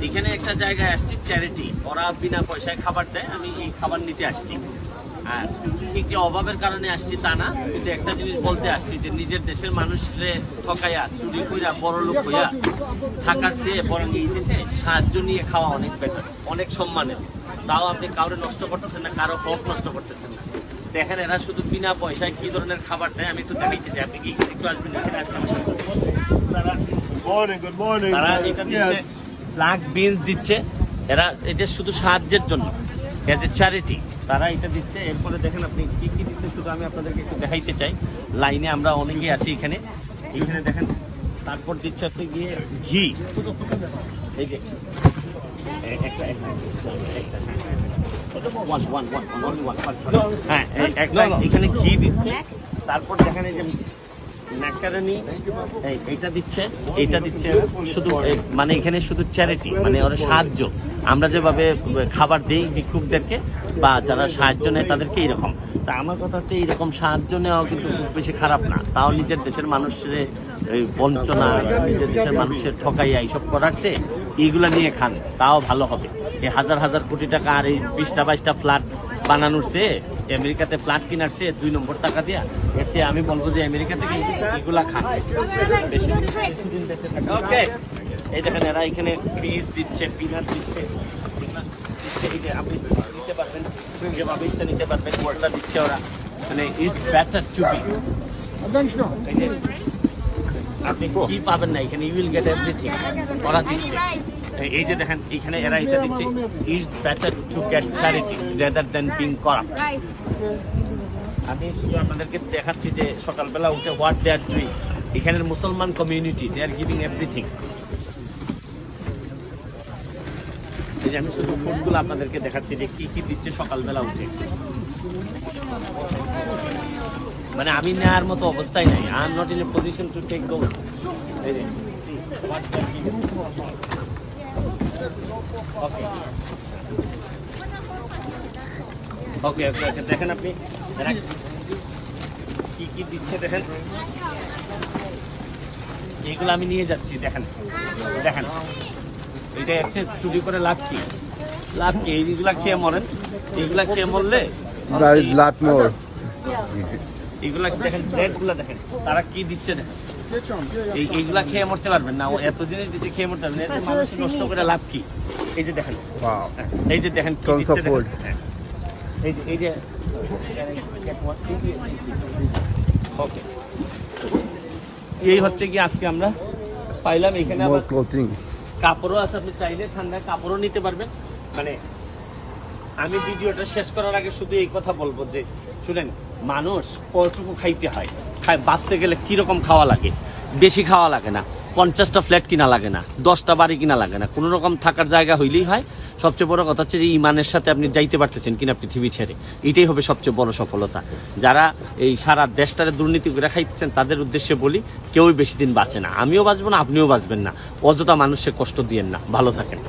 এখানে একটা জায়গায় আসছি চ্যারিটি, ওরা বিনা পয়সায় খাবার দেয়, আমি এই খাবার নিতে আসছি। আর ঠিক যে অভাবের কারণে আসছি তা না, কিন্তু একটা জিনিস বলতে আসছি যে নিজের দেশের মানুষরে ঠকাইয়া চুরি কইরা বড় লোক হইয়া থাকার চেয়ে বরং এই দেশে সাহায্য নিয়ে খাওয়া অনেক বেটার, অনেক সম্মানের। তাও আপনি কাউরে নষ্ট করতেছেন না, কারো হক নষ্ট করতেছেন না। দেখেন এরা শুধু বিনা পয়সায় কি ধরনের খাবার দেয় আমি একটু দেখাইতে চাই। আপনি কি একটু আসবেন এখানে? আসলে আমার সাথে Good morning. তারা এটা দিচ্ছে, ব্ল্যাক বিনস দিচ্ছে, এরা এটা শুধু সাহায্যের জন্য, এজ এ চ্যারিটি তারা এটা দিচ্ছে। এরপরে দেখেন আপনি কি কি দিচ্ছে, শুধু আমি আপনাদেরকে একটু দেখাইতে চাই। লাইনে আমরা অনেকেই আছি এখানে, এইখানে দেখেন। তারপর দিচ্ছে হচ্ছে গিয়ে ঘি, এই যে হ্যাঁ এখানে ঘি দিচ্ছে। তারপর দেখেন এই যে ম্যাকারনি, এইটা দিচ্ছে, এইটা দিচ্ছে শুধু মানে এখানে শুধু চ্যারিটি, মানে ওরা সাহায্য। আমরা যেভাবে খাবার দিই ভিক্ষুকদেরকে বা যারা সাহায্য নেয় তাদেরকে এইরকম। তা আমার কথা হচ্ছে এইরকম সাহায্য নেওয়া কিন্তু খুব বেশি খারাপ না। তাও নিজের দেশের মানুষের বঞ্চনা, নিজের দেশের মানুষের ঠকাইয়া এইসব করার চেয়ে এইগুলা নিয়ে খান, তাও ভালো হবে। এই হাজার হাজার কোটি টাকা আর এই 20টা 22টা ফ্ল্যাট বানানোর চেয়ে, আমেরিকাতে ফ্ল্যাট কেনার চেয়ে 2 নম্বর টাকা দিয়া এসে আমি বলবো যে আমেরিকা থেকে এগুলা খান, বেশি দিন বেঁচে থাকে। ওকে, এই দেখেন এরা এখানে পিস দিচ্ছে, পিনাট দিচ্ছে, এই যে আপনি নিতে পারবেন, যেভাবে ইচ্ছা নিতে পারবেন। ওটা দিচ্ছে ওরা, মানে ইটস বেটার টু বি। এই যে আপনি কি পাবেন না এখানে, ইউ উইল গেট এভরিথিং, ওরা দিচ্ছে। এই যে দেখেন এখানে এরা এটা দিচ্ছে, it's better to get charity rather than being corrupt. আমি শুধু আপনাদেরকে দেখাচ্ছি যে সকালবেলা উঠে হোয়াট দে আর ডুইং। এখানের মুসলমান community, they are giving everything. এই যে আমি শুধু ফুডগুলো আপনাদেরকে দেখাচ্ছি যে কি কি দিচ্ছে সকালবেলা উঠে। মানে আমি নেওয়ার মতো অবস্থায় নাই, I am not in a position to take those. এই যে হোয়াট দে আর গিভিং। ওকে ওকে ওকে, দেখেন আপনি কি কি দিচ্ছে দেখেন। এইগুলো আমি নিয়ে যাচ্ছি, দেখেন দেখেন। এটা হচ্ছে চুরি করে লাভ কি? লাভ কি? এইগুলা খেয়ে মরেন, এইগুলা খেয়ে মরলে এইগুলা দেখেন, ব্রেড গুলা দেখেন তারা কি দিচ্ছে দেখেন। এইগুলা খেয়ে মরতে পারবেন না, এত জিনিস দিচ্ছে খেয়ে মরতে পারবেন না। মানুষ নষ্ট করে লাভ কি? এই যে দেখেন, এই যে দেখেন কি দিচ্ছে দেখেন। এই যে ওকে, এই হচ্ছে কি আজকে আমরা পাইলাম। এখানে আবার কাপড়ও আছে, আপনি চাইলে ঠান্ডায় কাপড়ও নিতে পারবেন। মানে আমি ভিডিওটা শেষ করার আগে শুধু এই কথা বলবো যে শুনেন, মানুষ কতটুকু খাইতে হয়, বাঁচতে গেলে কিরকম খাওয়া লাগে। বেশি খাওয়া লাগে না, 50টা ফ্ল্যাট কিনা লাগে না, 10টা বাড়ি কিনা লাগে না, কোনো রকম থাকার জায়গা হইলেই হয়। সবচেয়ে বড় কথা হচ্ছে যে ইমানের সাথে আপনি যাইতে পারতেছেন কিনা পৃথিবী ছেড়ে, এটাই হবে সবচেয়ে বড় সফলতা। যারা এই সারা দেশটারে দুর্নীতি করে খাইতেছেন তাদের উদ্দেশ্যে বলি, কেউই বেশি দিন বাঁচে না। আমিও বাঁচবো না, আপনিও বাঁচবেন না। অযথা মানুষকে কষ্ট দিয়েন না। ভালো থাকেন।